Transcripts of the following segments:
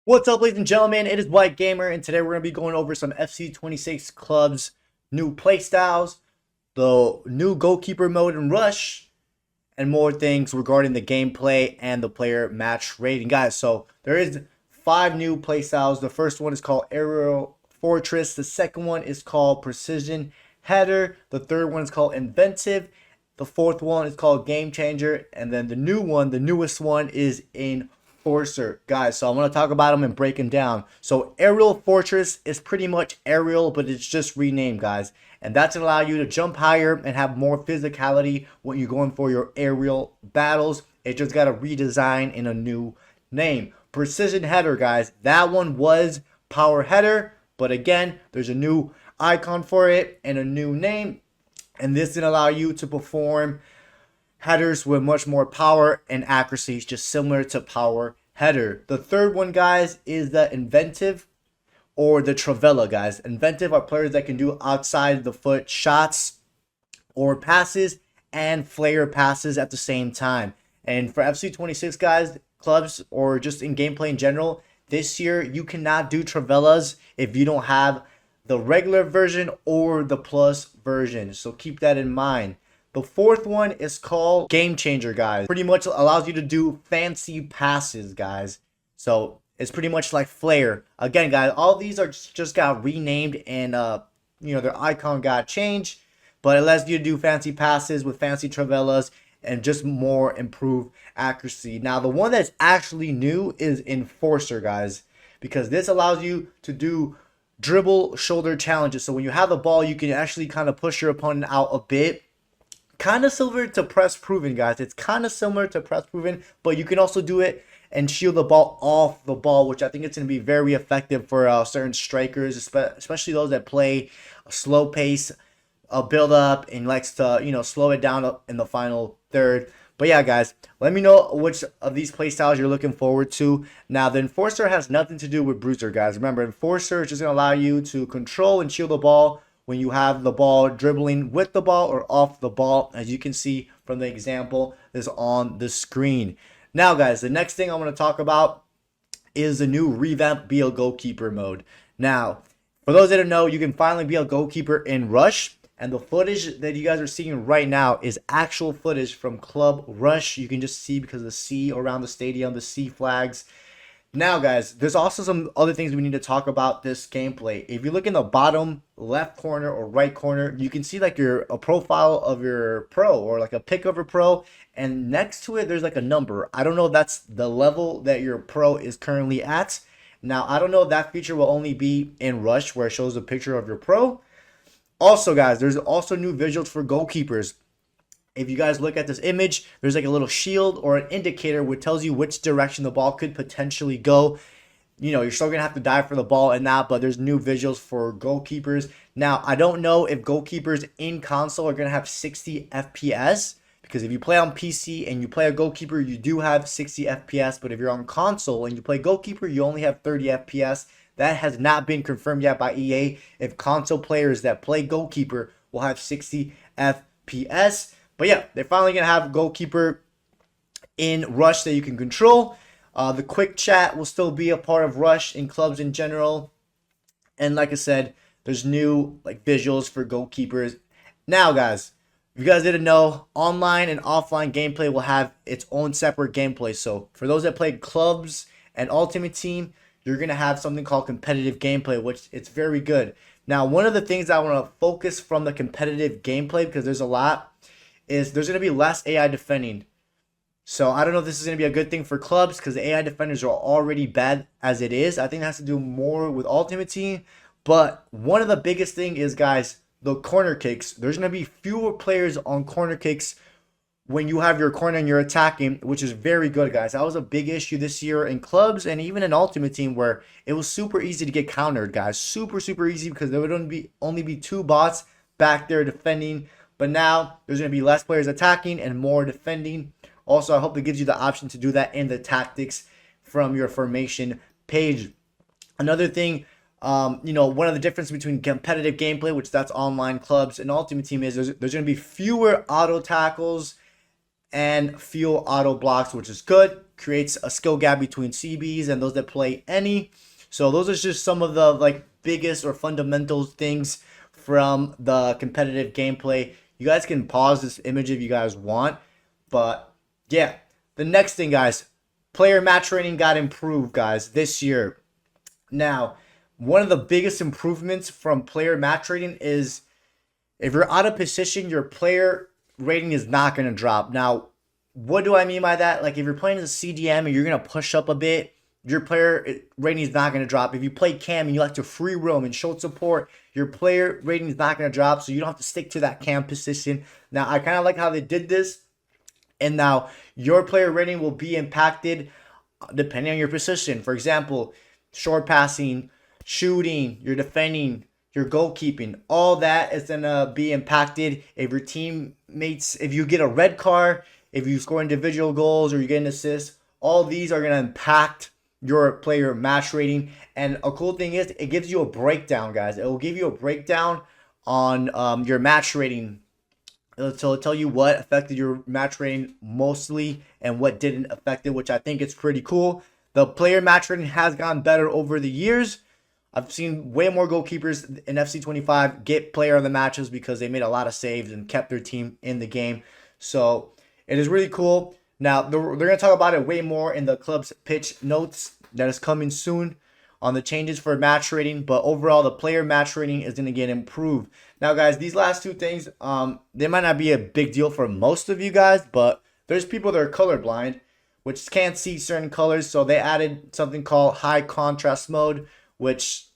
What's up, ladies and gentlemen? It is White Gamer, and today we're going to be going over some FC26 clubs, new playstyles, the new goalkeeper mode and rush, and more things regarding the gameplay and the player match rating. Guys, so there is 5 new playstyles. The first one is called Aerial Fortress. The second one is called Precision Header. The third one is called Inventive. The fourth one is called Game Changer. And then the new one, the newest one, is Enforcer. Guys, so I'm going to talk about them and break them down. So Aerial Fortress is pretty much aerial, but it's just renamed, guys. And that's going to allow you to jump higher and have more physicality when you're going for your aerial battles. It just got a redesign in a new name. Precision Header, guys. That one was Power Header, but again, there's a new icon for it and a new name. And this is going to allow you to perform headers with much more power and accuracy, just similar to Power Header. The third one, guys, is the Inventive or the Travella, guys. Inventive are players that can do outside the foot shots or passes and flare passes at the same time. And for FC26, guys, clubs, or just in gameplay in general, this year you cannot do Travellas if you don't have the regular version or the plus version. So keep that in mind. The fourth one is called Game Changer, guys. Pretty much allows you to do fancy passes, guys. So it's pretty much like Flare. Again, guys, all these are just got renamed and their icon got changed, but it allows you to do fancy passes with fancy Travellas and just more improved accuracy. Now, the one that's actually new is Enforcer, guys, because this allows you to do dribble shoulder challenges. So when you have the ball, you can actually kind of push your opponent out a bit. Kind of similar to press proven, guys. It's kind of similar to press proven, but you can also do it and shield the ball off the ball, which I think it's going to be very effective for certain strikers, especially those that play a slow pace, a build up, and likes to slow it down in the final third. But yeah, guys, let me know which of these playstyles you're looking forward to. Now, the Enforcer has nothing to do with Bruiser, guys. Remember, Enforcer is just going to allow you to control and shield the ball when you have the ball dribbling with the ball or off the ball, as you can see from the example that's on the screen. Now, guys, the next thing I want to talk about is the new revamped Be a Goalkeeper mode. Now, for those that don't know, you can finally be a goalkeeper in Rush. And the footage that you guys are seeing right now is actual footage from Club Rush. You can just see because of the C around the stadium, the C flags. Now, guys, there's also some other things we need to talk about this gameplay. If you look in the bottom left corner or right corner, you can see like a profile of your pro or like a pic of a pro. And next to it, there's like a number. I don't know if that's the level that your pro is currently at. Now, I don't know if that feature will only be in Rush where it shows a picture of your pro. Also, guys, there's also new visuals for goalkeepers. If you guys look at this image, there's like a little shield or an indicator which tells you which direction the ball could potentially go. You're still going to have to dive for the ball and that, but there's new visuals for goalkeepers. Now, I don't know if goalkeepers in console are going to have 60 FPS, because if you play on PC and you play a goalkeeper, you do have 60 FPS, but if you're on console and you play goalkeeper, you only have 30 FPS. That has not been confirmed yet by EA if console players that play goalkeeper will have 60 FPS. But yeah, they're finally going to have goalkeeper in Rush that you can control. The quick chat will still be a part of Rush in clubs in general. And like I said, there's new visuals for goalkeepers. Now, guys, if you guys didn't know, online and offline gameplay will have its own separate gameplay. So for those that play clubs and Ultimate Team, you're going to have something called competitive gameplay, which it's very good. Now, one of the things I want to focus from the competitive gameplay, because there's a lot, is there's going to be less AI defending. So I don't know if this is going to be a good thing for clubs, because the AI defenders are already bad as it is. I think it has to do more with Ultimate Team. But one of the biggest thing is, guys, the corner kicks. There's going to be fewer players on corner kicks when you have your corner and you're attacking, which is very good, guys. That was a big issue this year in clubs and even in Ultimate Team, where it was super easy to get countered, guys. Super, super easy, because there would only be 2 bots back there defending. But now there's going to be less players attacking and more defending. Also, I hope it gives you the option to do that in the tactics from your formation page. Another thing, one of the differences between competitive gameplay, which that's online clubs, and Ultimate Team, is there's going to be fewer auto tackles and fuel auto blocks, which is good. Creates a skill gap between CBs and those that play any. So those are just some of the like biggest or fundamental things from the competitive gameplay. You guys can pause this image if you guys want, but yeah. The next thing, guys, player match rating got improved, guys, this year. Now, one of the biggest improvements from player match rating is if you're out of position, your player rating is not going to drop. Now, what do I mean by that? Like if you're playing as a CDM and you're going to push up a bit, your player rating is not going to drop. If you play cam and you like to free roam and show support, your player rating is not going to drop, so you don't have to stick to that cam position. Now, I kind of like how they did this. And now your player rating will be impacted depending on your position. For example, short passing, shooting, your defending, your goalkeeping, all that is going to be impacted if your teammates, if you get a red card, if you score individual goals or you get an assist, all these are going to impact your player match rating. And a cool thing is it gives you a breakdown, guys. It will give you a breakdown on your match rating. So it'll tell you what affected your match rating mostly and what didn't affect it, which I think is pretty cool. The player match rating has gotten better over the years. I've seen way more goalkeepers in FC25 get player of the matches because they made a lot of saves and kept their team in the game. So it is really cool. Now, they're going to talk about it way more in the club's pitch notes that is coming soon on the changes for match rating, but overall the player match rating is going to get improved. Now, guys, these last two things, they might not be a big deal for most of you guys, but there's people that are colorblind, which can't see certain colors, so they added something called high contrast mode, which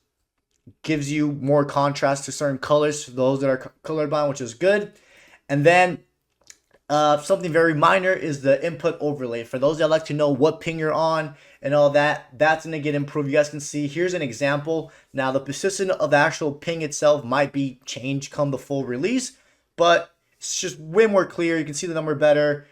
gives you more contrast to certain colors for those that are colorblind, which is good. And then something very minor is the input overlay. For those that like to know what ping you're on and all that, that's going to get improved. You guys can see, here's an example. Now, the position of the actual ping itself might be changed come the full release, but it's just way more clear. You can see the number better,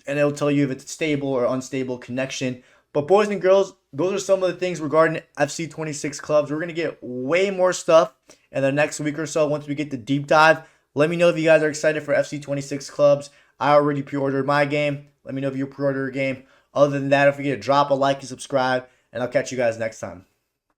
and it'll tell you if it's stable or unstable connection. But boys and girls, those are some of the things regarding FC26 clubs. We're going to get way more stuff in the next week or so once we get the deep dive. Let me know if you guys are excited for FC26 clubs. I already pre-ordered my game. Let me know if you pre-order a game. Other than that, don't forget to drop a like and subscribe, and I'll catch you guys next time.